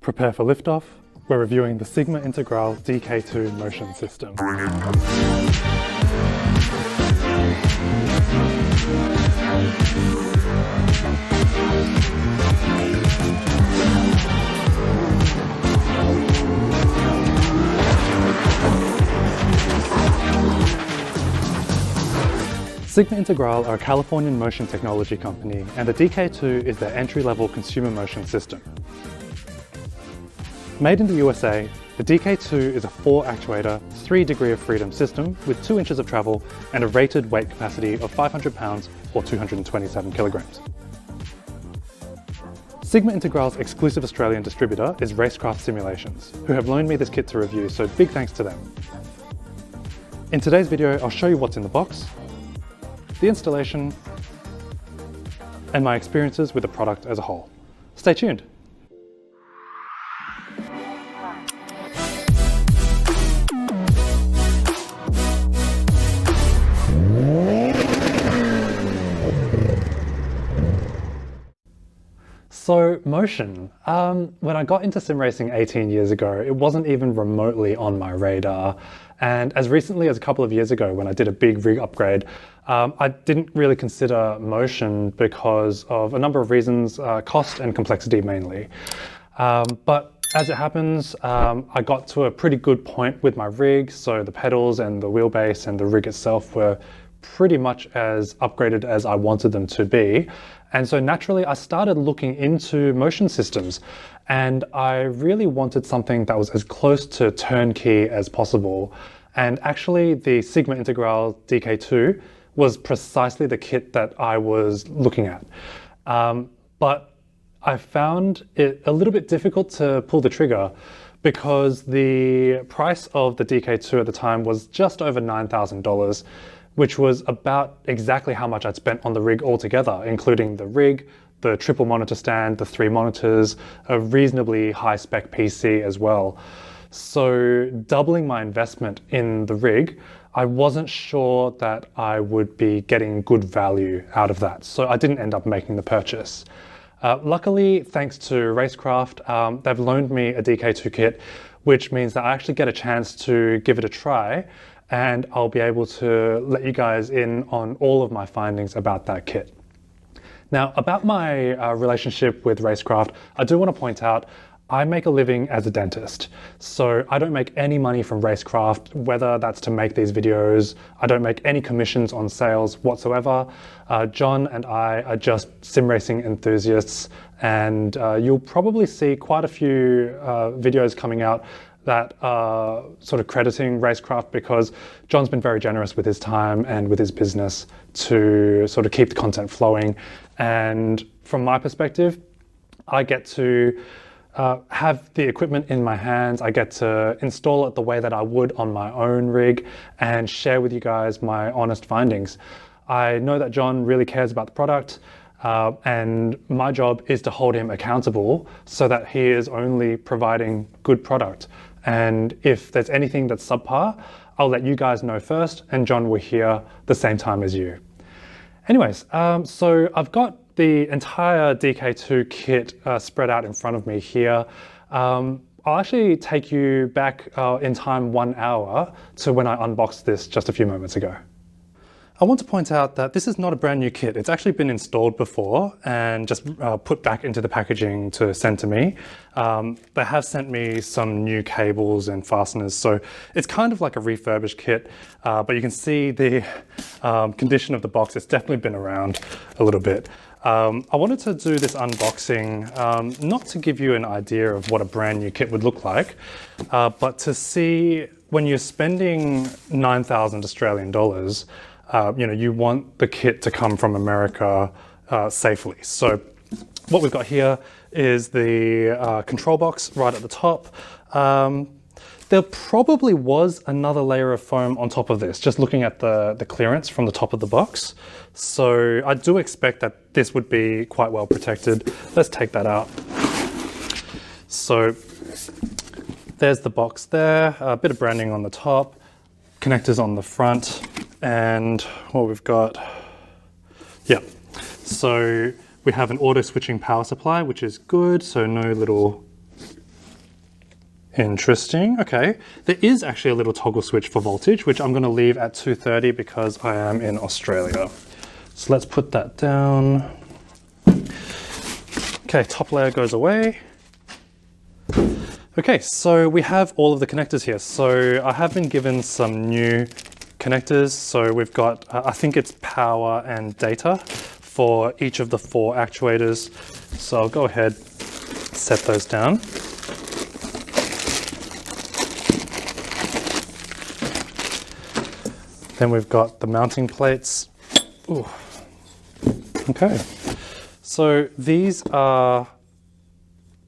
Prepare for liftoff. We're reviewing the Sigma Integrale DK2 motion system. Sigma Integrale are a Californian motion technology company, and the DK2 is their entry-level consumer motion system. Made in the USA, the DK2 is a 4-actuator, 3-degree of freedom system with 2 inches of travel and a rated weight capacity of 500 pounds or 227 kilograms. Sigma Integrale's exclusive Australian distributor is RaceKraft Simulations, who have loaned me this kit to review, so big thanks to them. In today's video, I'll show you what's in the box, the installation, and my experiences with the product as a whole. Stay tuned. So motion, when I got into sim racing 18 years ago, it wasn't even remotely on my radar. And as recently as a couple of years ago, when I did a big rig upgrade, I didn't really consider motion because of a number of reasons, cost and complexity mainly. But as it happens, I got to a pretty good point with my rig. So the pedals and the wheelbase and the rig itself were pretty much as upgraded as I wanted them to be. And so naturally I started looking into motion systems, and I really wanted something that was as close to turnkey as possible. And actually the Sigma Integrale DK2 was precisely the kit that I was looking at. But I found it a little bit difficult to pull the trigger because the price of the DK2 at the time was just over $9,000. Which was about exactly how much I'd spent on the rig altogether, including the rig, the triple monitor stand, the 3 monitors, a reasonably high spec PC as well. So doubling my investment in the rig, I wasn't sure that I would be getting good value out of that. So I didn't end up making the purchase. Luckily, thanks to RaceKraft, they've loaned me a DK2 kit, which means that I actually get a chance to give it a try, and I'll be able to let you guys in on all of my findings about that kit. Now, about my relationship with RaceKraft, I do want to point out I make a living as a dentist. So I don't make any money from RaceKraft, whether that's to make these videos. I don't make any commissions on sales whatsoever. John and I are just sim racing enthusiasts, and you'll probably see quite a few videos coming out that are sort of crediting RaceKraft, because John's been very generous with his time and with his business to sort of keep the content flowing. And from my perspective, I get to have the equipment in my hands. I get to install it the way that I would on my own rig and share with you guys my honest findings. I know that John really cares about the product, and my job is to hold him accountable so that he is only providing good product. And if there's anything that's subpar, I'll let you guys know first, and John will hear the same time as you. Anyways, so I've got the entire DK2 kit spread out in front of me here. I'll actually take you back in time 1 hour to when I unboxed this just a few moments ago. I want to point out that this is not a brand new kit. It's actually been installed before and just put back into the packaging to send to me. They have sent me some new cables and fasteners, so it's kind of like a refurbished kit, but you can see the condition of the box. It's definitely been around a little bit. I wanted to do this unboxing, not to give you an idea of what a brand new kit would look like, but to see when you're spending 9,000 Australian dollars, you want the kit to come from America safely. So what we've got here is the control box right at the top. There probably was another layer of foam on top of this, just looking at the clearance from the top of the box. So I do expect that this would be quite well protected. Let's take that out. So there's the box there, a bit of branding on the top, connectors on the front, and what we've got, so we have an auto switching power supply, which is good, so no little Interesting. Okay. There is actually a little toggle switch for voltage, which I'm going to leave at 230 because I am in Australia. So let's put that down. Okay, top layer goes away. Okay, so we have all of the connectors here. So I have been given some new connectors. So we've got, I think it's power and data for each of the 4 actuators. So I'll go ahead, set those down. Then we've got the mounting plates. Ooh. Okay, so these are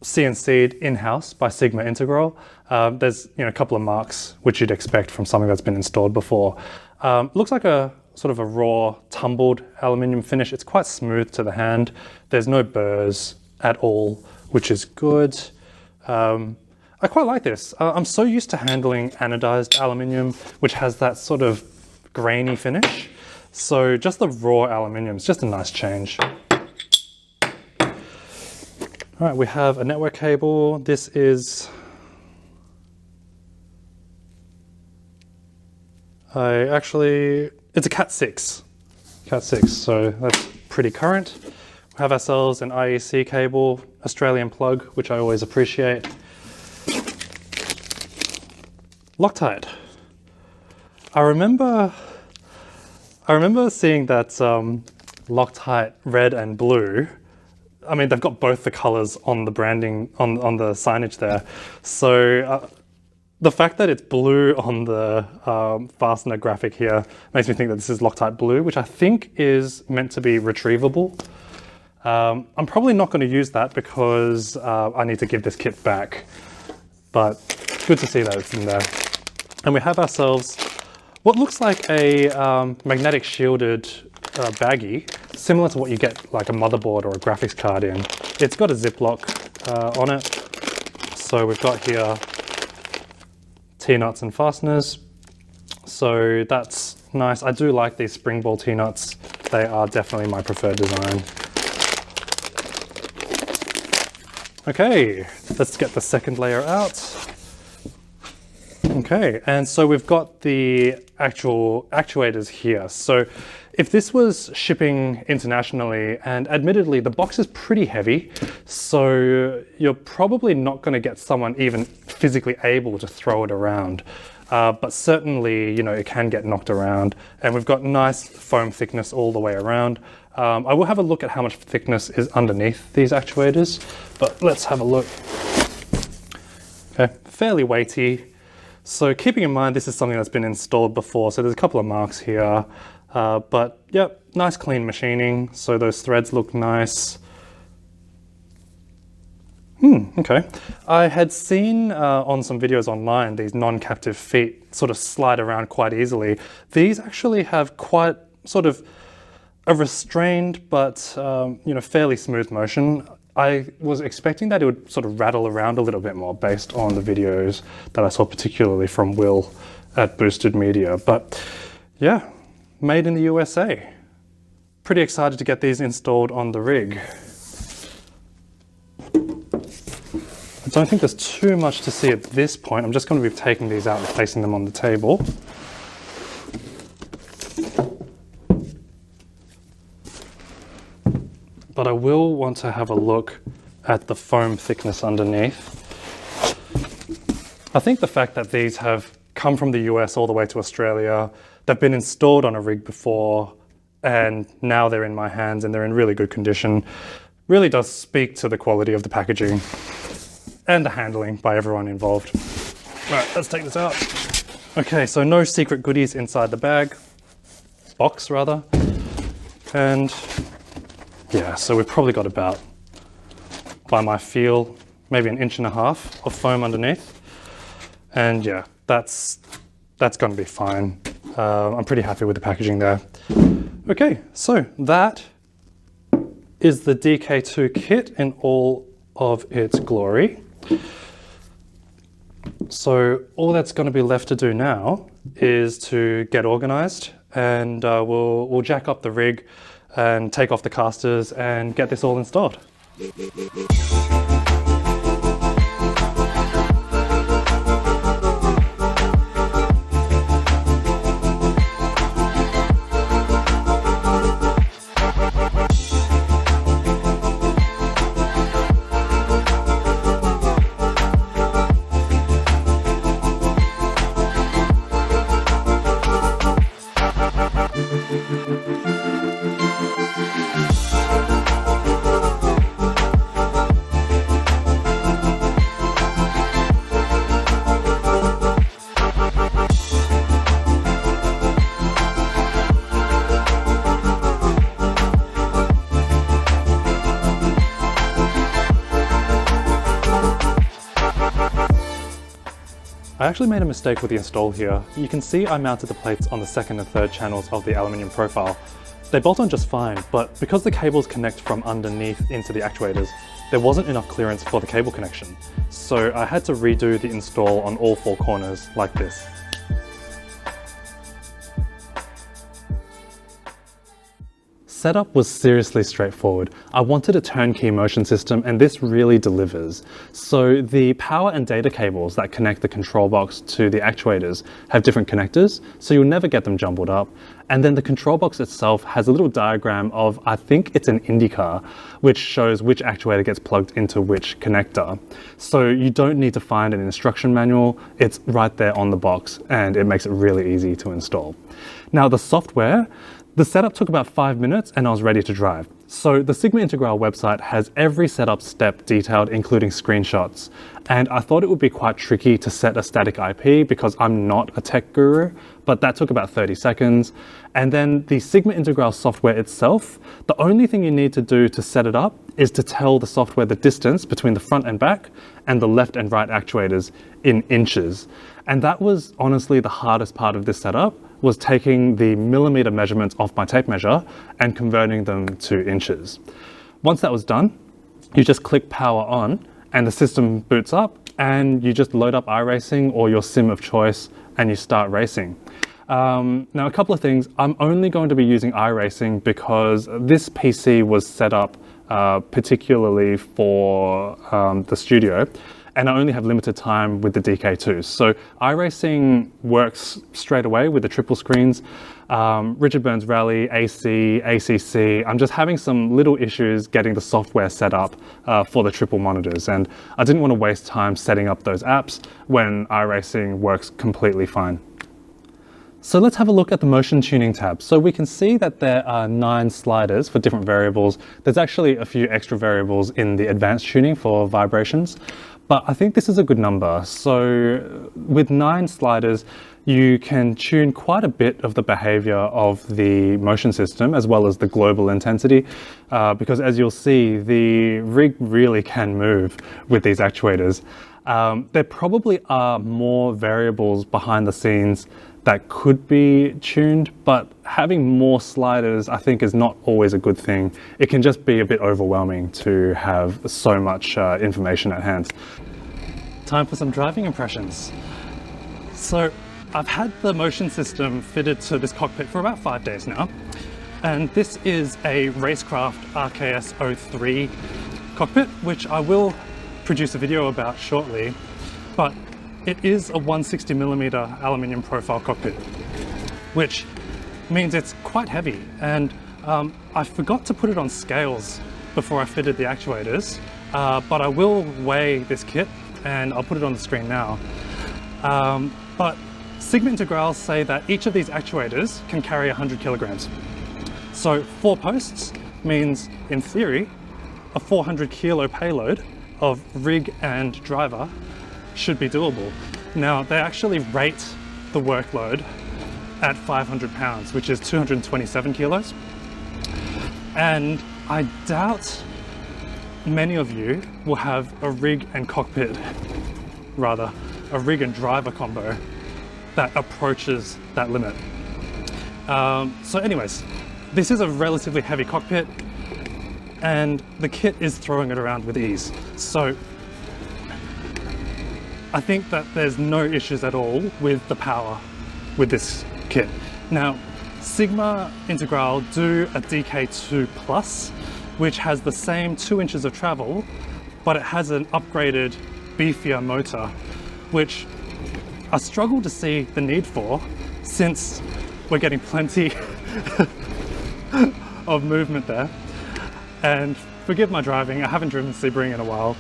CNC'd in-house by Sigma Integrale. There's a couple of marks which you'd expect from something that's been installed before. Looks like a sort of a raw, tumbled aluminium finish. It's quite smooth to the hand. There's no burrs at all, which is good. I quite like this. I'm so used to handling anodized aluminium, which has that sort of grainy finish. So just the raw aluminium is just a nice change. All right, we have a network cable. This is, it's a Cat6. Cat6, so that's pretty current. We have ourselves an IEC cable, Australian plug, which I always appreciate. Loctite. I remember seeing that Loctite red and blue. I mean, they've got both the colors on the branding, on the signage there. So the fact that it's blue on the fastener graphic here makes me think that this is Loctite blue, which I think is meant to be retrievable. I'm probably not going to use that because I need to give this kit back, but good to see that it's in there. And we have ourselves what looks like a magnetic shielded baggie, similar to what you get like a motherboard or a graphics card in. It's got a Ziploc on it. So we've got here T-nuts and fasteners. So that's nice. I do like these spring ball T-nuts. They are definitely my preferred design. Okay, let's get the second layer out. Okay, and so we've got the actual actuators here. So if this was shipping internationally, and admittedly the box is pretty heavy, so you're probably not going to get someone even physically able to throw it around. But certainly, it can get knocked around, and we've got nice foam thickness all the way around. I will have a look at how much thickness is underneath these actuators, but let's have a look. Okay, fairly weighty. So keeping in mind this is something that's been installed before, so there's a couple of marks here, but yep, nice clean machining, so those threads look nice. Okay. I had seen on some videos online these non-captive feet sort of slide around quite easily. These actually have quite sort of a restrained but fairly smooth motion. I was expecting that it would sort of rattle around a little bit more based on the videos that I saw, particularly from Will at Boosted Media. But yeah, made in the USA. Pretty excited to get these installed on the rig. I don't think there's too much to see at this point. I'm just going to be taking these out and placing them on the table. But I will want to have a look at the foam thickness underneath. I think the fact that these have come from the US all the way to Australia, they've been installed on a rig before, and now they're in my hands and they're in really good condition, really does speak to the quality of the packaging and the handling by everyone involved. Right, let's take this out. Okay, so no secret goodies inside the box rather. And yeah, so we've probably got about, by my feel, maybe 1.5 inches of foam underneath. And yeah, that's going to be fine. I'm pretty happy with the packaging there. Okay, so that is the DK2 kit in all of its glory. So all that's going to be left to do now is to get organized, and we'll jack up the rig and take off the casters and get this all installed. I actually made a mistake with the install here. You can see I mounted the plates on the second and third channels of the aluminium profile. They bolt on just fine, but because the cables connect from underneath into the actuators, there wasn't enough clearance for the cable connection. So I had to redo the install on all four corners like this. Setup was seriously straightforward. I wanted a turnkey motion system and this really delivers. So the power and data cables that connect the control box to the actuators have different connectors, so you'll never get them jumbled up. And then the control box itself has a little diagram of, I think it's an IndyCar, which shows which actuator gets plugged into which connector. So you don't need to find an instruction manual, it's right there on the box and it makes it really easy to install. Now the software, the setup took about 5 minutes and I was ready to drive. So the Sigma Integrale website has every setup step detailed, including screenshots. And I thought it would be quite tricky to set a static IP because I'm not a tech guru, but that took about 30 seconds. And then the Sigma Integrale software itself, the only thing you need to do to set it up is to tell the software the distance between the front and back and the left and right actuators in inches. And that was honestly the hardest part of this setup, was taking the millimeter measurements off my tape measure and converting them to inches. Once that was done, you just click power on and the system boots up and you just load up iRacing or your sim of choice and you start racing. Now a couple of things, I'm only going to be using iRacing because this PC was set up particularly for the studio, and I only have limited time with the DK2. So iRacing works straight away with the triple screens. Richard Burns Rally, AC, ACC. I'm just having some little issues getting the software set up for the triple monitors, and I didn't want to waste time setting up those apps when iRacing works completely fine. So let's have a look at the motion tuning tab. So we can see that there are 9 sliders for different variables. There's actually a few extra variables in the advanced tuning for vibrations, but I think this is a good number. So with 9 sliders, you can tune quite a bit of the behavior of the motion system as well as the global intensity, because as you'll see, the rig really can move with these actuators. There probably are more variables behind the scenes that could be tuned, but having more sliders I think is not always a good thing. It can just be a bit overwhelming to have so much information at hand. Time for some driving impressions. So I've had the motion system fitted to this cockpit for about 5 days now, and this is a RaceKraft RKS03 cockpit, which I will produce a video about shortly, but it is a 160mm aluminium profile cockpit, which means it's quite heavy, and I forgot to put it on scales before I fitted the actuators, but I will weigh this kit and I'll put it on the screen now. But Sigma Integrale say that each of these actuators can carry 100 kilograms. So 4 posts means, in theory, a 400 kilo payload of rig and driver should be doable. Now, they actually rate the workload at 500 pounds, which is 227 kilos. And I doubt many of you will have a rig and cockpit, rather, a rig and driver combo that approaches that limit. So anyways, this is a relatively heavy cockpit and the kit is throwing it around with ease. So I think that there's no issues at all with the power with this kit. Now, Sigma Integrale do a DK2 Plus, which has the same 2 inches of travel, but it has an upgraded, beefier motor, which I struggle to see the need for since we're getting plenty of movement there. And forgive my driving, I haven't driven Sebring in a while.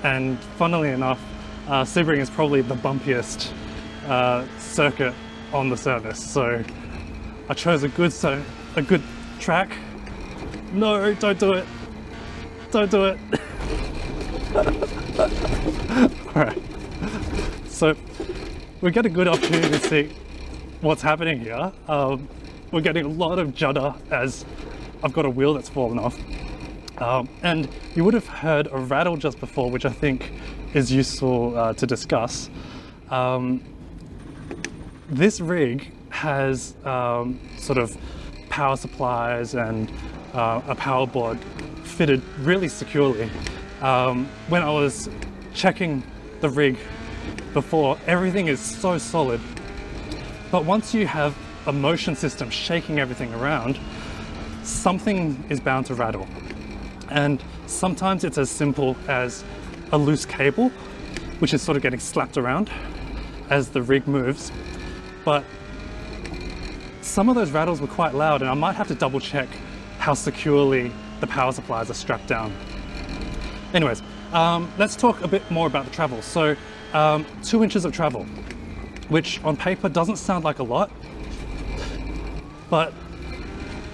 And funnily enough, Sebring is probably the bumpiest circuit on the service, so I chose a good track. No, don't do it. Don't do it. Alright, so we get a good opportunity to see what's happening here. We're getting a lot of judder as I've got a wheel that's fallen off. And you would have heard a rattle just before, which I think is useful to discuss. This rig has sort of power supplies and a power board fitted really securely. When I was checking the rig before, everything is so solid. But once you have a motion system shaking everything around, something is bound to rattle. And sometimes it's as simple as a loose cable, which is sort of getting slapped around as the rig moves. But some of those rattles were quite loud, and I might have to double check how securely the power supplies are strapped down. Anyways, let's talk a bit more about the travel. So 2 inches of travel, which on paper doesn't sound like a lot, but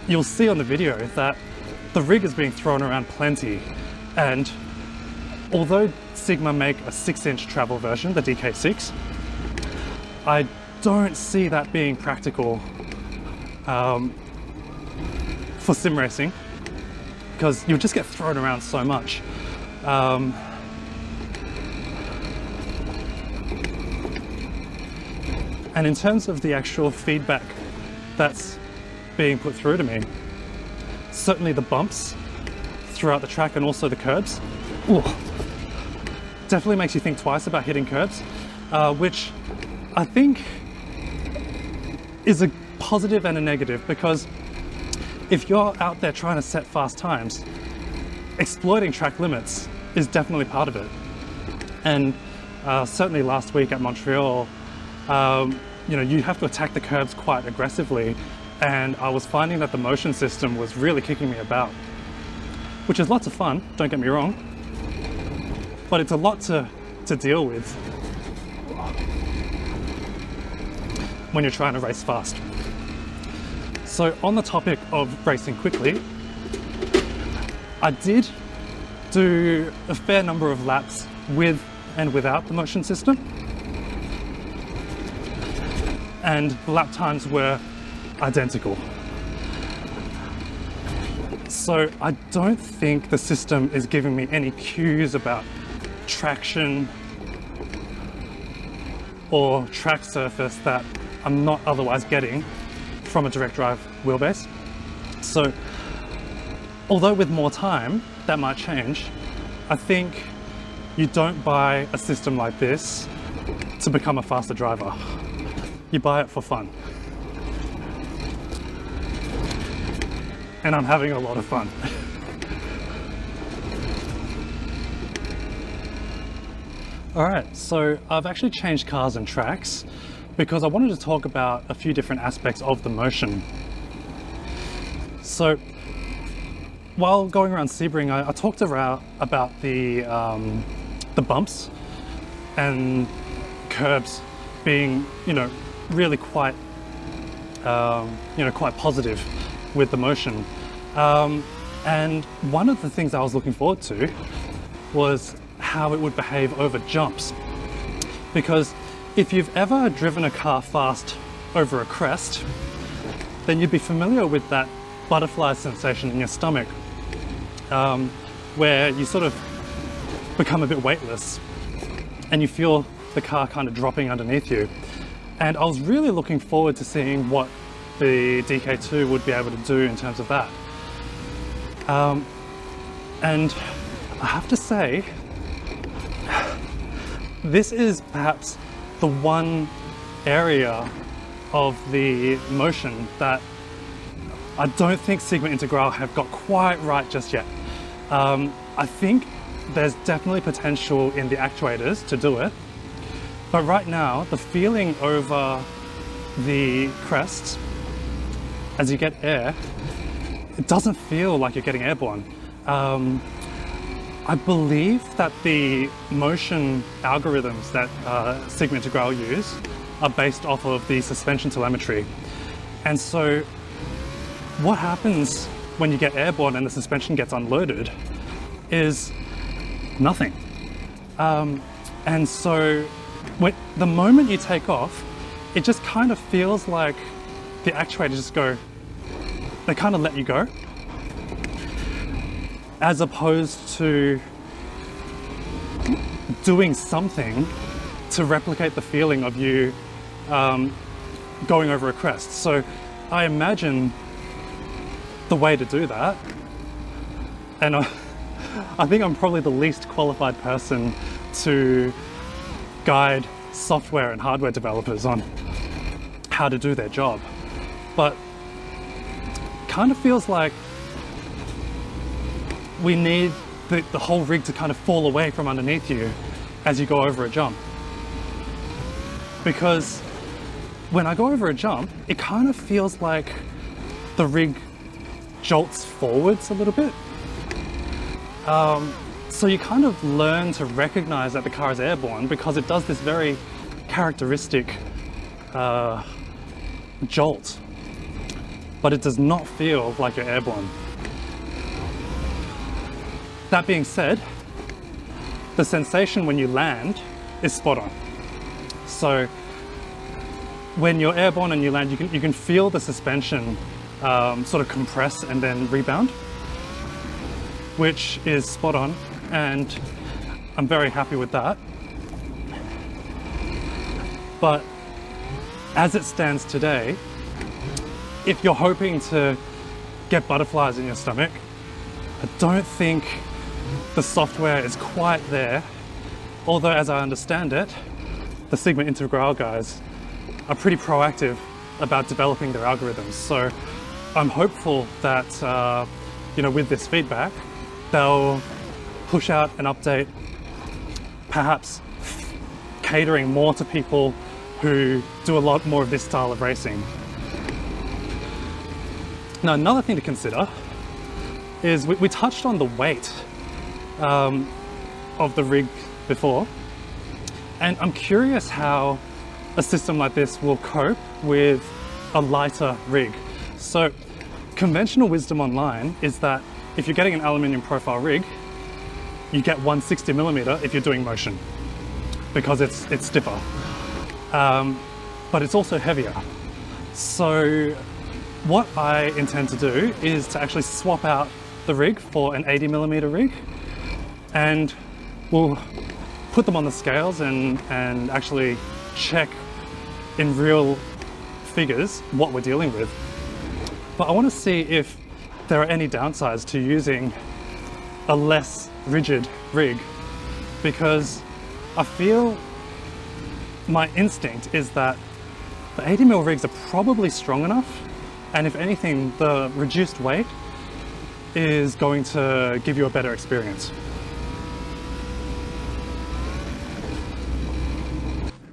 you'll see on the video that the rig is being thrown around plenty. And although Sigma make a 6-inch travel version, the DK6, I don't see that being practical for sim racing, because you'll just get thrown around so much. And in terms of the actual feedback that's being put through to me, certainly the bumps throughout the track and also the curbs, definitely makes you think twice about hitting curbs, which I think is a positive and a negative, because if you're out there trying to set fast times, exploiting track limits is definitely part of it. And certainly last week at Montreal, you have to attack the curbs quite aggressively, and I was finding that the motion system was really kicking me about, which is lots of fun, don't get me wrong, but it's a lot to deal with when you're trying to race fast. So on the topic of racing quickly, I did do a fair number of laps with and without the motion system, and the lap times were identical. So I don't think the system is giving me any cues about traction or track surface that I'm not otherwise getting from a direct drive wheelbase. So although with more time that might change, I think you don't buy a system like this to become a faster driver. You buy it for fun. And I'm having a lot of fun. All right, so I've actually changed cars and tracks because I wanted to talk about a few different aspects of the motion. So while going around Sebring, I talked about the bumps and curbs being, really quite, quite positive with the motion. And one of the things I was looking forward to was how it would behave over jumps. Because if you've ever driven a car fast over a crest, then you'd be familiar with that butterfly sensation in your stomach, where you sort of become a bit weightless and you feel the car kind of dropping underneath you. And I was really looking forward to seeing what the DK2 would be able to do in terms of that. And I have to say, this is perhaps the one area of the motion that I don't think Sigma Integrale have got quite right just yet. I think there's definitely potential in the actuators to do it, but right now the feeling over the crests as you get air, it doesn't feel like you're getting airborne. I believe that the motion algorithms that Sigma Integrale use are based off of the suspension telemetry. And so what happens when you get airborne and the suspension gets unloaded is nothing. And so the moment you take off, it just kind of feels like the actuators just go, they kind of let you go, as opposed to doing something to replicate the feeling of you going over a crest. So I imagine the way to do that, and I think I'm probably the least qualified person to guide software and hardware developers on how to do their job, but kind of feels like we need the whole rig to kind of fall away from underneath you as you go over a jump. Because when I go over a jump, it kind of feels like the rig jolts forwards a little bit. So you kind of learn to recognize that the car is airborne because it does this very characteristic jolt, but it does not feel like you're airborne. That being said, the sensation when you land is spot on. So when you're airborne and you land, you can feel the suspension sort of compress and then rebound, which is spot on, and I'm very happy with that. But as it stands today, if you're hoping to get butterflies in your stomach, I don't think the software is quite there. Although, as I understand it, the Sigma Integrale guys are pretty proactive about developing their algorithms. So I'm hopeful that, you know, with this feedback, they'll push out an update, perhaps catering more to people who do a lot more of this style of racing. Now, another thing to consider is we touched on the weight of the rig before, and I'm curious how a system like this will cope with a lighter rig. So conventional wisdom online is that if you're getting an aluminium profile rig, you get 160mm if you're doing motion, because it's stiffer, but it's also heavier. So what I intend to do is to actually swap out the rig for an 80mm rig, and we'll put them on the scales and actually check in real figures what we're dealing with. But I want to see if there are any downsides to using a less rigid rig, because I feel my instinct is that the 80mm rigs are probably strong enough, and if anything, the reduced weight is going to give you a better experience.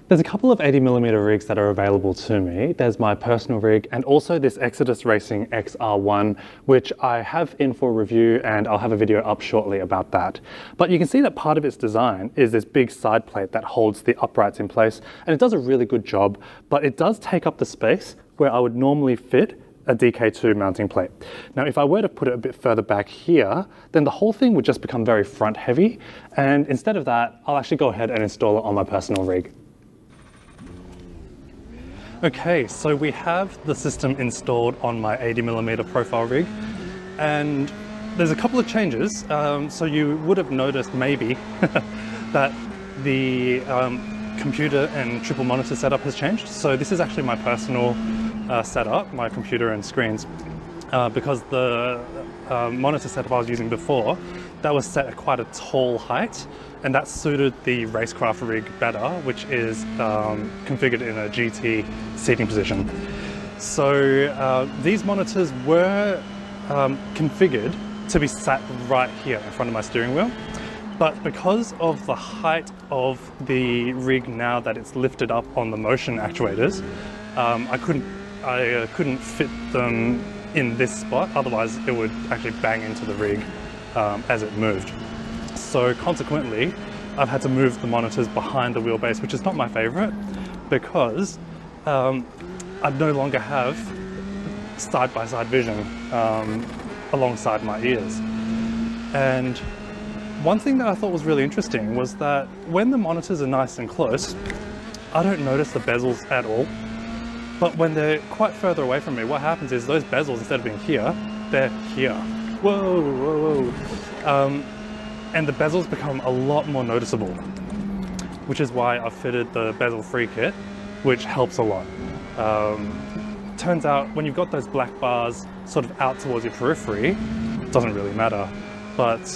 There's a couple of 80mm rigs that are available to me. There's my personal rig and also this Exodus Racing XR1, which I have in for review, and I'll have a video up shortly about that. But you can see that part of its design is this big side plate that holds the uprights in place, and it does a really good job, but it does take up the space where I would normally fit a DK2 mounting plate. Now, if I were to put it a bit further back here, then the whole thing would just become very front heavy, and instead of that, I'll actually go ahead and install it on my personal rig. Okay, so we have the system installed on my 80mm profile rig, and there's a couple of changes. So you would have noticed maybe that the computer and triple monitor setup has changed. So this is actually my personal setup, my computer and screens, because the monitor setup I was using before, that was set at quite a tall height, and that suited the RaceKraft rig better, which is configured in a GT seating position. So these monitors were configured to be sat right here in front of my steering wheel, but because of the height of the rig now that it's lifted up on the motion actuators, I couldn't fit them in this spot, otherwise it would actually bang into the rig as it moved. So consequently, I've had to move the monitors behind the wheelbase, which is not my favorite, because I no longer have side-by-side vision alongside my ears. And one thing that I thought was really interesting was that when the monitors are nice and close, I don't notice the bezels at all. But when they're quite further away from me, what happens is those bezels, instead of being here, they're here. Whoa, whoa, whoa. And the bezels become a lot more noticeable. which is why I've fitted the bezel-free kit, which helps a lot. Turns out when you've got those black bars sort of out towards your periphery, it doesn't really matter. But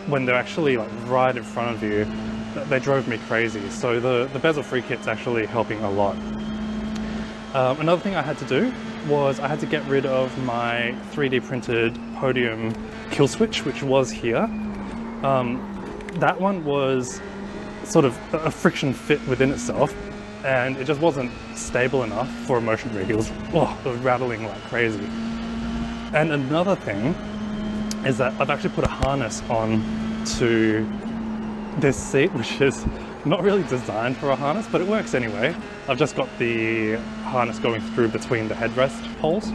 when they're actually like right in front of you, they drove me crazy. So the bezel-free kit's actually helping a lot. Another thing I had to do was I had to get rid of my 3D printed podium kill switch, which was here. That one was sort of a friction fit within itself, and it just wasn't stable enough for a motion rig. It was rattling like crazy. And another thing is that I've actually put a harness on to this seat, which is not really designed for a harness, but it works anyway. I've just got the harness going through between the headrest holes.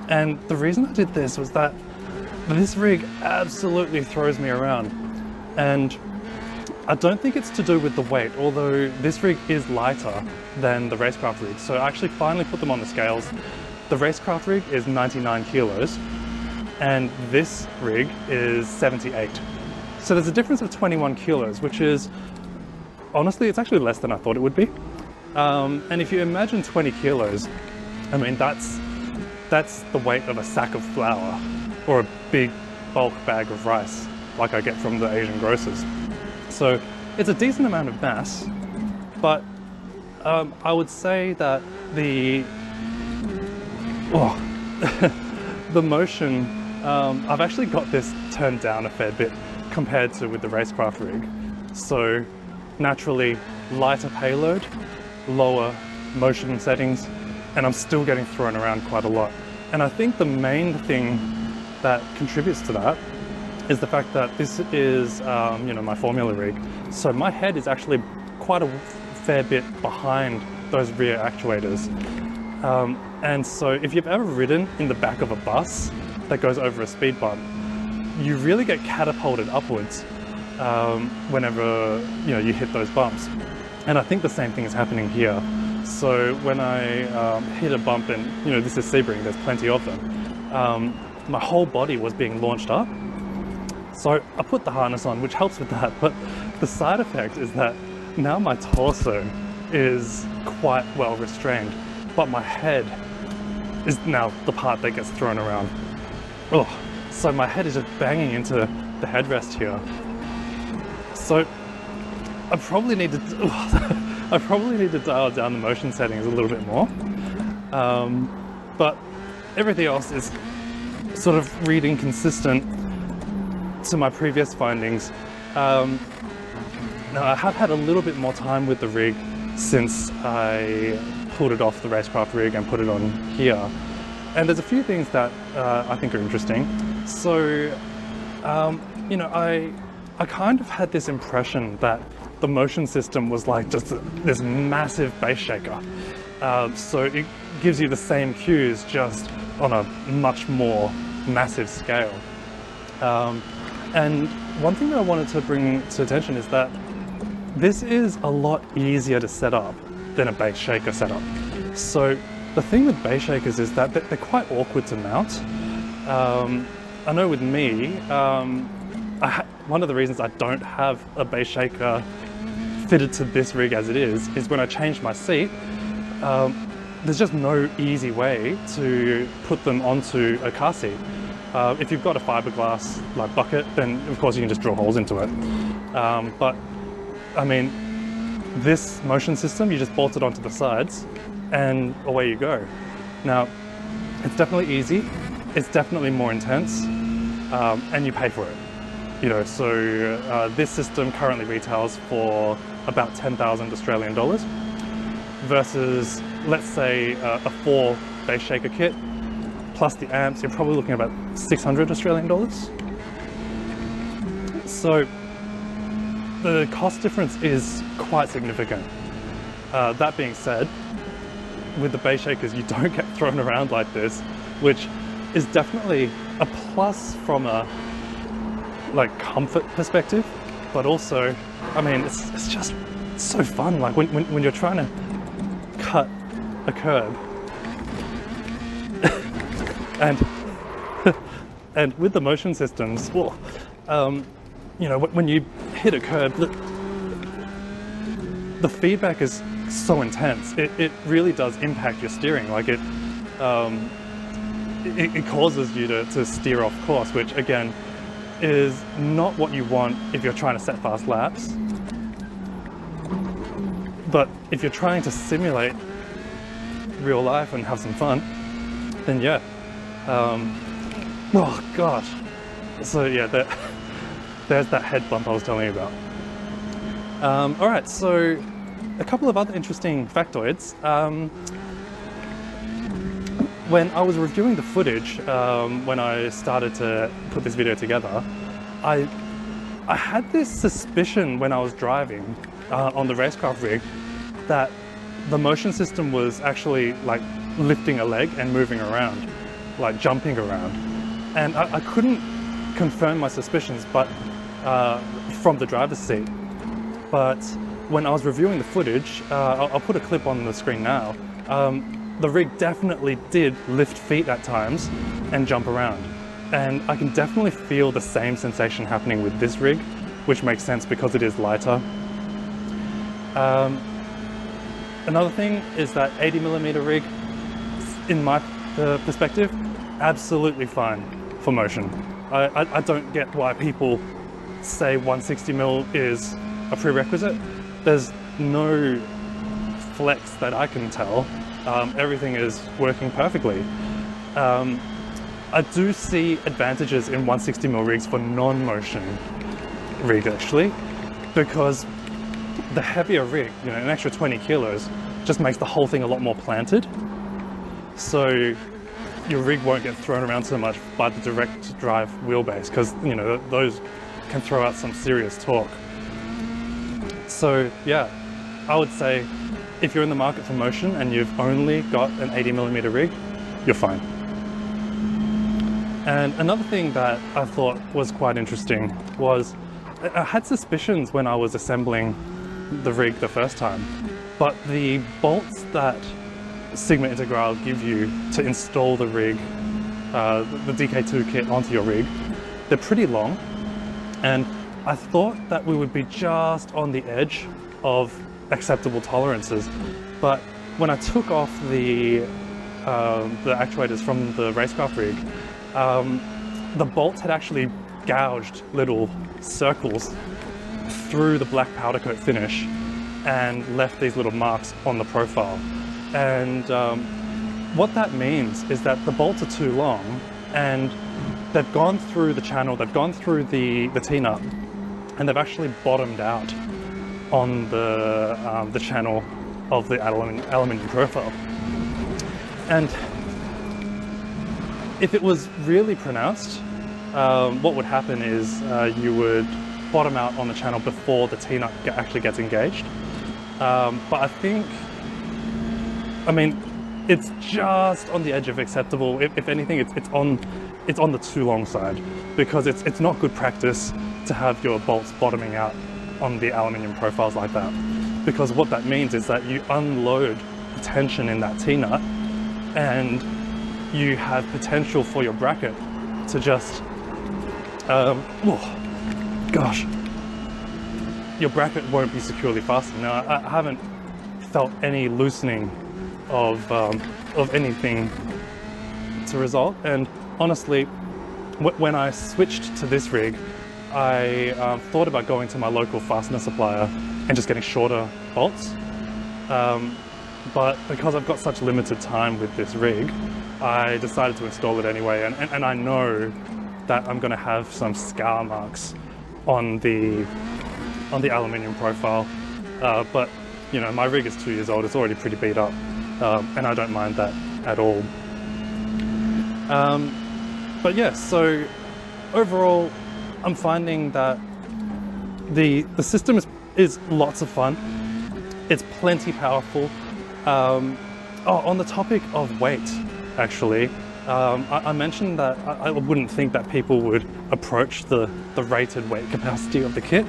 And the reason I did this was that this rig absolutely throws me around. And I don't think it's to do with the weight, although this rig is lighter than the RaceKraft rig. So I actually finally put them on the scales. The RaceKraft rig is 99 kilos, and this rig is 78. So there's a difference of 21 kilos, which is, honestly, it's actually less than I thought it would be. And if you imagine 20 kilos, I mean, that's the weight of a sack of flour or a big bulk bag of rice, like I get from the Asian grocers. So it's a decent amount of mass, but I would say that the motion, I've actually got this turned down a fair bit compared to with the RaceKraft rig. So naturally lighter payload, lower motion settings, and I'm still getting thrown around quite a lot. And I think the main thing that contributes to that is the fact that this is my formula rig. So my head is actually quite a fair bit behind those rear actuators. And so if you've ever ridden in the back of a bus that goes over a speed bump, you really get catapulted upwards whenever you hit those bumps. And I think the same thing is happening here. So when I hit a bump, and this is Sebring, there's plenty of them, my whole body was being launched up. So I put the harness on, which helps with that, but the side effect is that now my torso is quite well restrained, but my head is now the part that gets thrown around. So my head is just banging into the headrest here. So I probably need to dial down the motion settings a little bit more. But everything else is sort of reading consistent to my previous findings. Now I have had a little bit more time with the rig since I pulled it off the RaceKraft rig and put it on here. And there's a few things that I think are interesting. So, I kind of had this impression that the motion system was like just this massive bass shaker. So it gives you the same cues, just on a much more massive scale. And one thing that I wanted to bring to attention is that this is a lot easier to set up than a bass shaker setup. So the thing with bass shakers is that they're quite awkward to mount. I know with me, one of the reasons I don't have a bass shaker fitted to this rig as it is when I changed my seat, there's just no easy way to put them onto a car seat. If you've got a fiberglass like bucket, then of course you can just drill holes into it. But I mean, this motion system, you just bolt it onto the sides and away you go. Now, it's definitely easy, it's definitely more intense, and you pay for it. So this system currently retails for about 10,000 Australian dollars versus, let's say, a 4 bass shaker kit plus the amps, you're probably looking at about 600 Australian dollars. So the cost difference is quite significant. That being said, with the bass shakers, you don't get thrown around like this, which is definitely a plus from a comfort perspective, but also, I mean, it's just so fun. Like when you're trying to cut a curb, and with the motion systems, when you hit a curb, the feedback is so intense. It really does impact your steering. Like it causes you to steer off course, which again is not what you want if you're trying to set fast laps. But if you're trying to simulate real life and have some fun, then yeah. Oh gosh. So yeah, there's that head bump I was telling you about. All right, so a couple of other interesting factoids. When I was reviewing the footage, when I started to put this video together, I had this suspicion when I was driving on the RaceKraft rig that the motion system was actually like lifting a leg and moving around, like jumping around. And I couldn't confirm my suspicions, but from the driver's seat. But when I was reviewing the footage, I'll put a clip on the screen now. The rig definitely did lift feet at times and jump around. And I can definitely feel the same sensation happening with this rig, which makes sense because it is lighter. Another thing is that 80mm rig, in my perspective, absolutely fine for motion. I don't get why people say 160mm is a prerequisite. There's no flex that I can tell. Everything is working perfectly. I do see advantages in 160mm rigs for non-motion rig actually, because the heavier rig, you know, an extra 20 kilos, just makes the whole thing a lot more planted. So your rig won't get thrown around so much by the direct drive wheelbase, because you know those can throw out some serious torque. So yeah, I would say if you're in the market for motion and you've only got an 80mm rig, you're fine. And another thing that I thought was quite interesting was I had suspicions when I was assembling the rig the first time, but the bolts that Sigma Integrale give you to install the rig, the DK2 kit onto your rig, they're pretty long, and I thought that we would be just on the edge of acceptable tolerances. But when I took off the actuators from the RaceKraft rig, the bolts had actually gouged little circles through the black powder coat finish and left these little marks on the profile. And what that means is that the bolts are too long and they've gone through the channel, they've gone through the T-nut, and they've actually bottomed out on the channel of the aluminium profile. And if it was really pronounced, what would happen is you would bottom out on the channel before the T-nut actually gets engaged. But I think, I mean, it's just on the edge of acceptable. If anything, it's on the too long side, because it's not good practice to have your bolts bottoming out on the aluminium profiles like that, because what that means is that you unload the tension in that T-nut and you have potential for your bracket to just, your bracket won't be securely fastened. Now, I haven't felt any loosening of anything to result, and honestly, when I switched to this rig, I thought about going to my local fastener supplier and just getting shorter bolts. But because I've got such limited time with this rig, I decided to install it anyway. And I know that I'm going to have some scar marks on the aluminium profile. But you know, my rig is 2 years old. It's already pretty beat up, and I don't mind that at all. But yeah, so overall, I'm finding that the system is lots of fun. It's plenty powerful. On the topic of weight, actually, I mentioned that I wouldn't think that people would approach the rated weight capacity of the kit.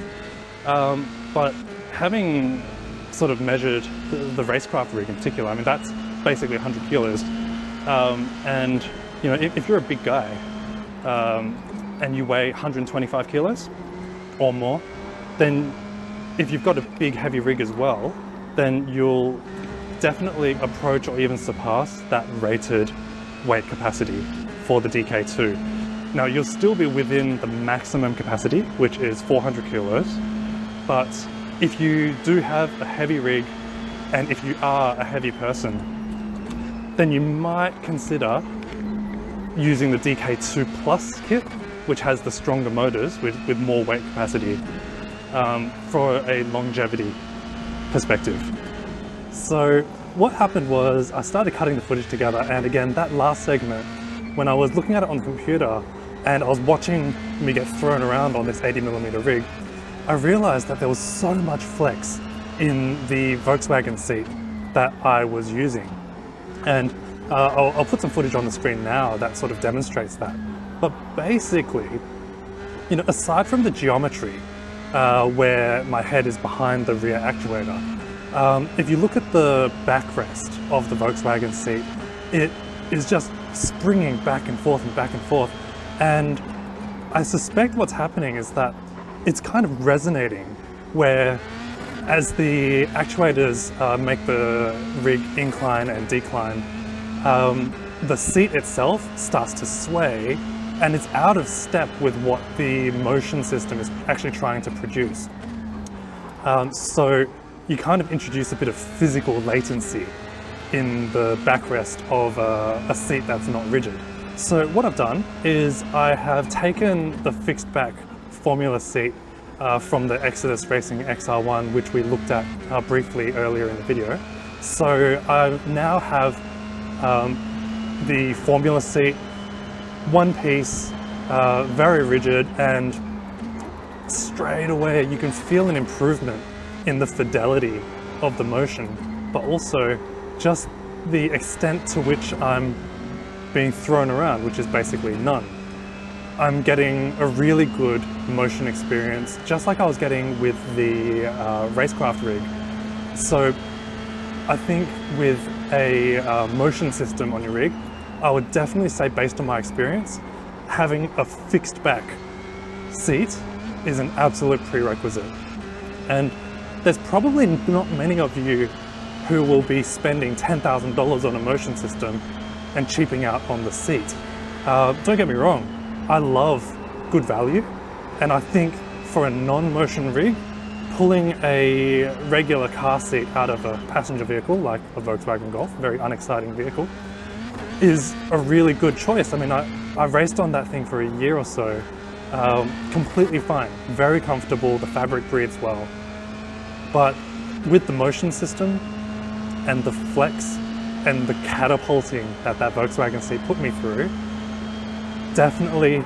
But having sort of measured the RaceKraft rig in particular, I mean, that's basically 100 kilos. And you know, if you're a big guy, and you weigh 125 kilos or more, then if you've got a big heavy rig as well, then you'll definitely approach or even surpass that rated weight capacity for the DK2. Now you'll still be within the maximum capacity, which is 400 kilos, but if you do have a heavy rig and if you are a heavy person, then you might consider using the DK2 Plus kit, which has the stronger motors with more weight capacity for a longevity perspective. So what happened was I started cutting the footage together, and again, that last segment, when I was looking at it on the computer and I was watching me get thrown around on this 80mm rig, I realized that there was so much flex in the Volkswagen seat that I was using. And I'll put some footage on the screen now that sort of demonstrates that. But basically, you know, aside from the geometry, where my head is behind the rear actuator, if you look at the backrest of the Volkswagen seat, it is just springing back and forth and back and forth. And I suspect what's happening is that it's kind of resonating, where as the actuators make the rig incline and decline, the seat itself starts to sway, and it's out of step with what the motion system is actually trying to produce. So you kind of introduce a bit of physical latency in the backrest of a seat that's not rigid. So what I've done is I have taken the fixed back Formula seat from the Exodus Racing XR1, which we looked at briefly earlier in the video. So I now have the Formula seat, one piece, very rigid, and straight away you can feel an improvement in the fidelity of the motion, but also just the extent to which I'm being thrown around, which is basically none. I'm getting a really good motion experience, just like I was getting with the RaceKraft rig. So I think with a motion system on your rig, I would definitely say, based on my experience, having a fixed back seat is an absolute prerequisite. And there's probably not many of you who will be spending $10,000 on a motion system and cheaping out on the seat. Don't get me wrong, I love good value, and I think for a non-motion rig, pulling a regular car seat out of a passenger vehicle like a Volkswagen Golf, very unexciting vehicle, is a really good choice. I mean, I raced on that thing for a year or so, completely fine, very comfortable, the fabric breathes well. But with the motion system and the flex and the catapulting that Volkswagen seat put me through, definitely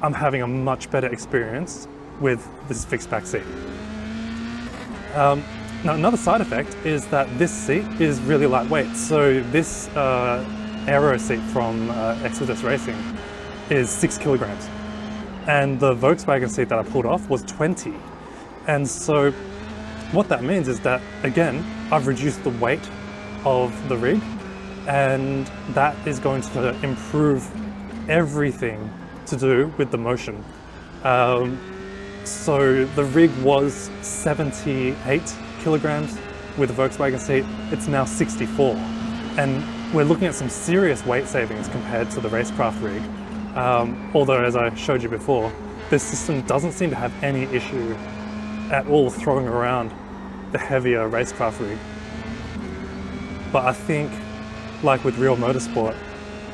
I'm having a much better experience with this fixed back seat. Now another side effect is that this seat is really lightweight. So this aero seat from Exodus Racing is 6 kilograms. And the Volkswagen seat that I pulled off was 20. And so what that means is that, again, I've reduced the weight of the rig, and that is going to improve everything to do with the motion. So the rig was 78 kilograms with the Volkswagen seat, it's now 64. And we're looking at some serious weight savings compared to the RaceKraft rig. Although, as I showed you before, this system doesn't seem to have any issue at all throwing around the heavier RaceKraft rig. But I think, like with real motorsport,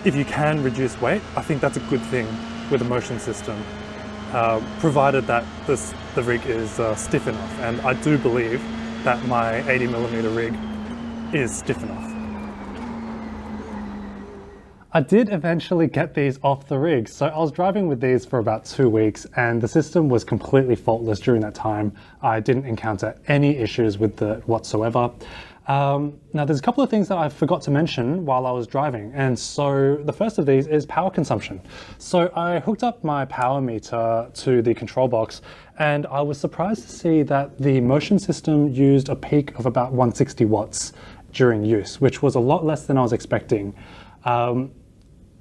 if you can reduce weight, I think that's a good thing with a motion system, provided that the rig is stiff enough. And I do believe that my 80mm rig is stiff enough. I did eventually get these off the rig. So I was driving with these for about 2 weeks, and the system was completely faultless during that time. I didn't encounter any issues with it whatsoever. Now there's a couple of things that I forgot to mention while I was driving, and so the first of these is power consumption. So I hooked up my power meter to the control box, and I was surprised to see that the motion system used a peak of about 160 watts during use, which was a lot less than I was expecting.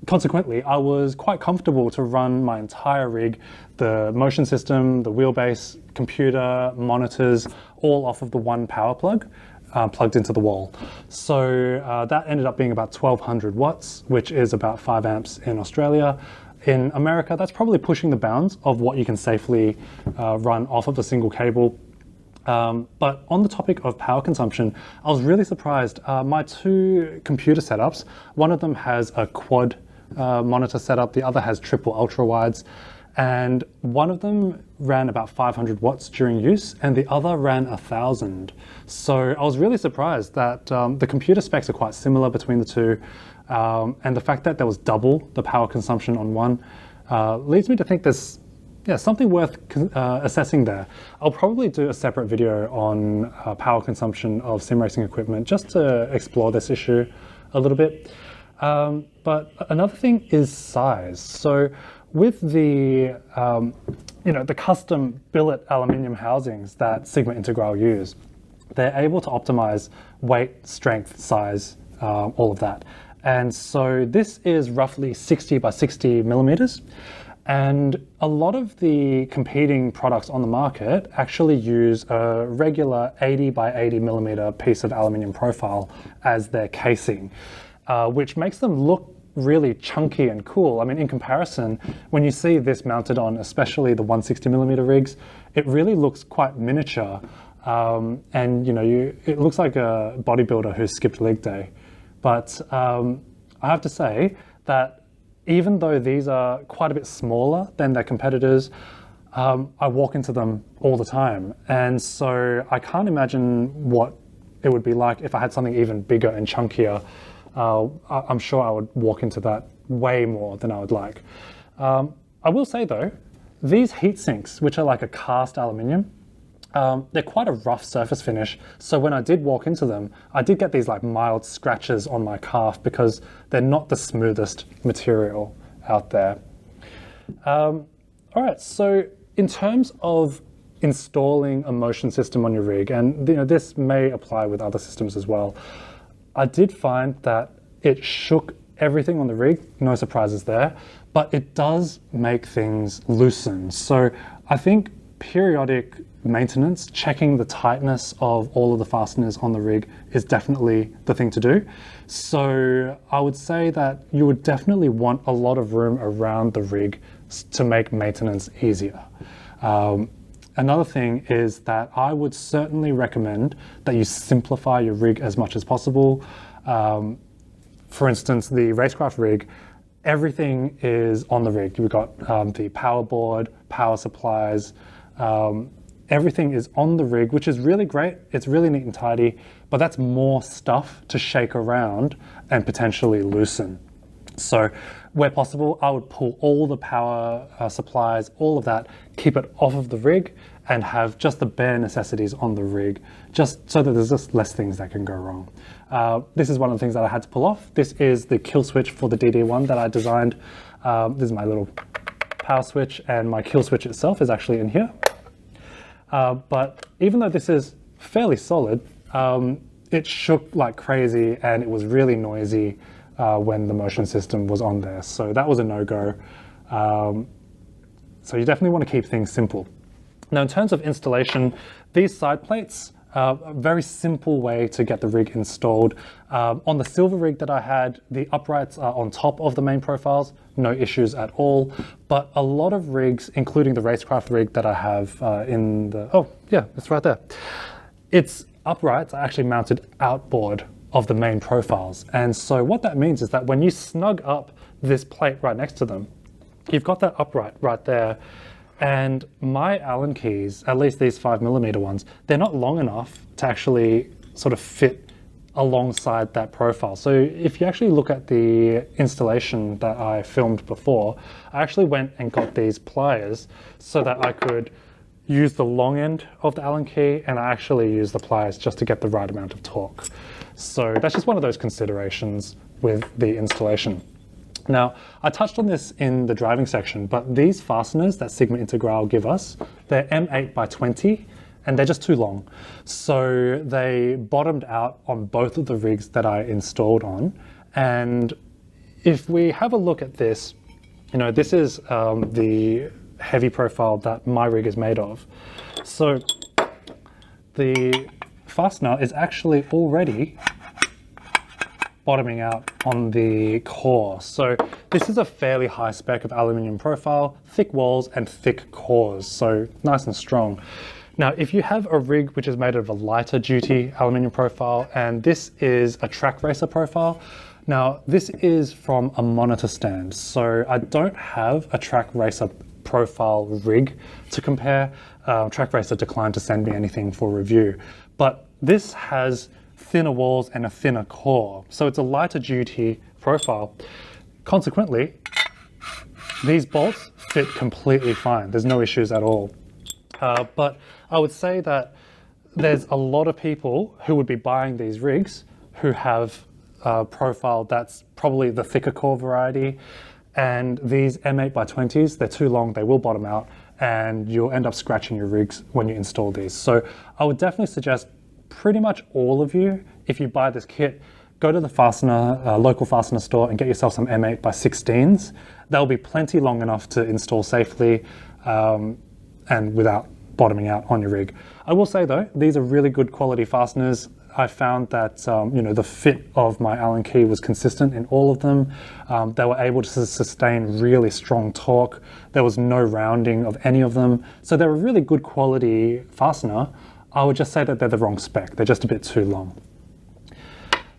Consequently, I was quite comfortable to run my entire rig, the motion system, the wheelbase, computer, monitors, all off of the one power plug plugged into the wall. So that ended up being about 1200 watts, which is about 5 amps in Australia. In America, that's probably pushing the bounds of what you can safely run off of a single cable. But on the topic of power consumption, I was really surprised. My two computer setups, one of them has a quad monitor setup, the other has triple ultra wides, and one of them ran about 500 watts during use and the other ran 1000. So I was really surprised that the computer specs are quite similar between the two, and the fact that there was double the power consumption on one leads me to think there's something worth assessing there. I'll probably do a separate video on power consumption of sim racing equipment just to explore this issue a little bit. But another thing is size. So with the the custom billet aluminium housings that Sigma Integrale use, they're able to optimize weight, strength, size, all of that. And so this is roughly 60 by 60 millimeters. And a lot of the competing products on the market actually use a regular 80 by 80 millimeter piece of aluminium profile as their casing, which makes them look really chunky and cool. I mean, in comparison, when you see this mounted on, especially the 160 millimeter rigs, it really looks quite miniature. And it looks like a bodybuilder who skipped leg day. But I have to say that even though these are quite a bit smaller than their competitors, I walk into them all the time. And so I can't imagine what it would be like if I had something even bigger and chunkier. I'm sure I would walk into that way more than I would like. I will say though, these heat sinks, which are like a cast aluminium, they're quite a rough surface finish. So when I did walk into them, I did get these like mild scratches on my calf because they're not the smoothest material out there. All right, so in terms of installing a motion system on your rig, and this may apply with other systems as well, I did find that it shook everything on the rig, no surprises there, but it does make things loosen. So I think periodic maintenance, checking the tightness of all of the fasteners on the rig is definitely the thing to do. So I would say that you would definitely want a lot of room around the rig to make maintenance easier. Another thing is that I would certainly recommend that you simplify your rig as much as possible. For instance, the RaceKraft rig, everything is on the rig. We've got the power board, power supplies, everything is on the rig, which is really great. It's really neat and tidy, but that's more stuff to shake around and potentially loosen. So where possible, I would pull all the power supplies, all of that, keep it off of the rig and have just the bare necessities on the rig, just so that there's just less things that can go wrong. This is one of the things that I had to pull off. This is the kill switch for the DD1 that I designed. This is my little power switch, and my kill switch itself is actually in here. But even though this is fairly solid, it shook like crazy and it was really noisy when the motion system was on there. So that was a no-go. So you definitely want to keep things simple. Now, in terms of installation, these side plates are a very simple way to get the rig installed. On the silver rig that I had, the uprights are on top of the main profiles, no issues at all. But a lot of rigs, including the RaceKraft rig that I have it's right there. Its uprights are actually mounted outboard of the main profiles. And so what that means is that when you snug up this plate right next to them, you've got that upright right there. And my Allen keys, at least these 5mm ones, they're not long enough to actually sort of fit alongside that profile. So if you actually look at the installation that I filmed before, I actually went and got these pliers so that I could use the long end of the Allen key, and I actually use the pliers just to get the right amount of torque. So that's just one of those considerations with the installation. Now, I touched on this in the driving section, but these fasteners that Sigma Integrale give us, they're M8 by 20, and they're just too long. So they bottomed out on both of the rigs that I installed on. And if we have a look at this, this is the heavy profile that my rig is made of. So the fastener is actually already bottoming out on the core. So this is a fairly high spec of aluminium profile, thick walls and thick cores, so nice and strong. Now, if you have a rig which is made of a lighter duty aluminium profile, and this is a track racer profile, now this is from a monitor stand, so I don't have a track racer profile rig to compare. Track Racer declined to send me anything for review, but this has thinner walls and a thinner core, so it's a lighter duty profile. Consequently, these bolts fit completely fine. There's no issues at all. But I would say that there's a lot of people who would be buying these rigs who have a profile that's probably the thicker core variety, and these M8x20s, they're too long, they will bottom out, and you'll end up scratching your rigs when you install these. So I would definitely suggest pretty much all of you, if you buy this kit, go to the fastener, local fastener store and get yourself some M8x16s. They'll be plenty long enough to install safely and without bottoming out on your rig. I will say though, these are really good quality fasteners. I found that the fit of my Allen key was consistent in all of them. They were able to sustain really strong torque. There was no rounding of any of them. So they're a really good quality fastener. I would just say that they're the wrong spec. They're just a bit too long.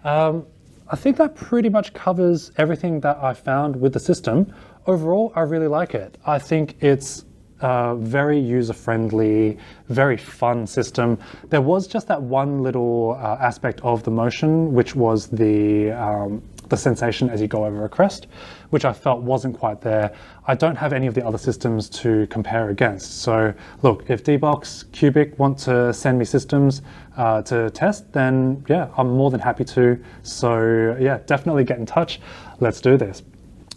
I think that pretty much covers everything that I found with the system. Overall, I really like it. I think it's very user-friendly, very fun system. There was just that one little aspect of the motion, which was the sensation as you go over a crest, which I felt wasn't quite there. I don't have any of the other systems to compare against. So look, if D-Box, Cubic want to send me systems to test, then yeah, I'm more than happy to. So yeah, definitely get in touch. Let's do this.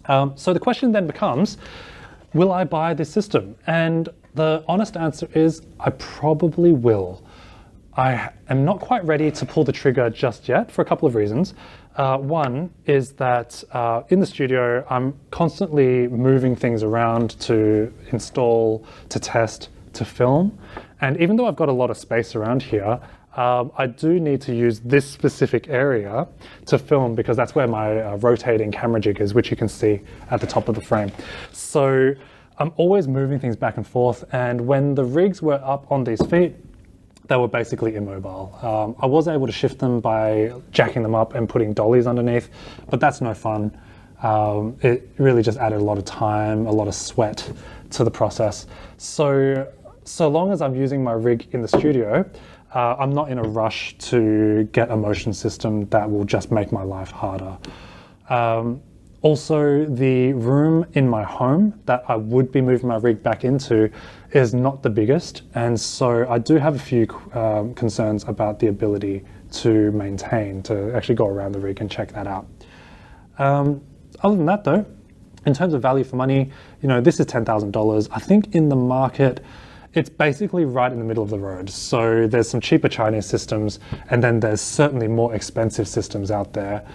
So the question then becomes, will I buy this system? And the honest answer is, I probably will. I am not quite ready to pull the trigger just yet for a couple of reasons. One is that in the studio, I'm constantly moving things around to install, to test, to film. And even though I've got a lot of space around here, I do need to use this specific area to film because that's where my rotating camera jig is, which you can see at the top of the frame. So I'm always moving things back and forth. And when the rigs were up on these feet, they were basically immobile. I was able to shift them by jacking them up and putting dollies underneath, but that's no fun. It really just added a lot of time, a lot of sweat to the process. So long as I'm using my rig in the studio, I'm not in a rush to get a motion system that will just make my life harder. Also, the room in my home that I would be moving my rig back into is not the biggest, and so I do have a few concerns about the ability to maintain, to actually go around the rig and check that out. Other than that though, in terms of value for money, this is $10,000. I think in the market, it's basically right in the middle of the road. So there's some cheaper Chinese systems, and then there's certainly more expensive systems out there.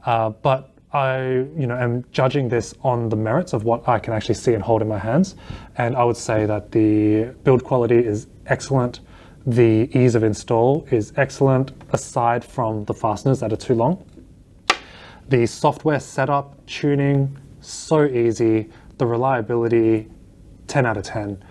But I am judging this on the merits of what I can actually see and hold in my hands. And I would say that the build quality is excellent. The ease of install is excellent, aside from the fasteners that are too long. The software setup, tuning, so easy. The reliability, 10 out of 10.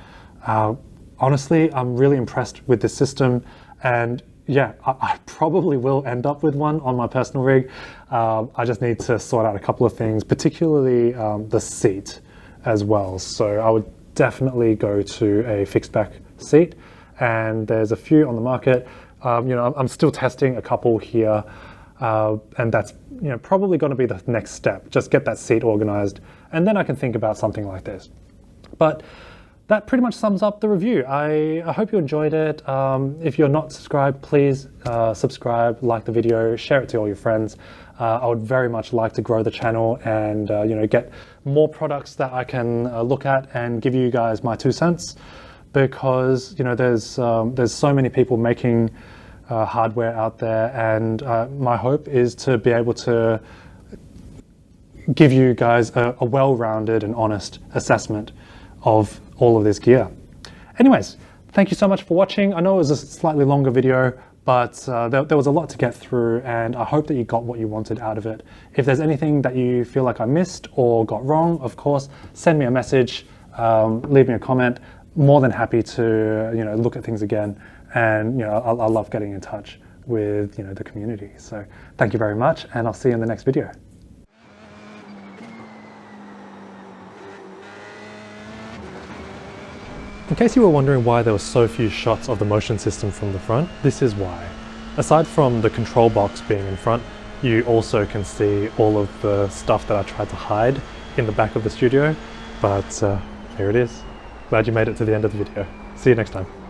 Honestly, I'm really impressed with this system, and yeah, I probably will end up with one on my personal rig. I just need to sort out a couple of things, particularly the seat as well. So I would definitely go to a fixed back seat, and there's a few on the market. I'm still testing a couple here, and that's probably going to be the next step. Just get that seat organized, and then I can think about something like this. But that pretty much sums up the review. I hope you enjoyed it. If you're not subscribed, please subscribe, like the video, share it to all your friends. I would very much like to grow the channel and get more products that I can look at and give you guys my 2 cents, because there's so many people making hardware out there, and my hope is to be able to give you guys a well-rounded and honest assessment of all of this gear. Anyways, Thank you so much for watching. I know it was a slightly longer video, but there was a lot to get through, and I hope that you got what you wanted out of it. If there's anything that you feel like I missed or got wrong, of course, send me a message, leave me a comment. More than happy to look at things again, and I love getting in touch with the community. So thank you very much, and I'll see you in the next video. In case you were wondering why there were so few shots of the motion system from the front, this is why. Aside from the control box being in front, you also can see all of the stuff that I tried to hide in the back of the studio, but here it is. Glad you made it to the end of the video. See you next time.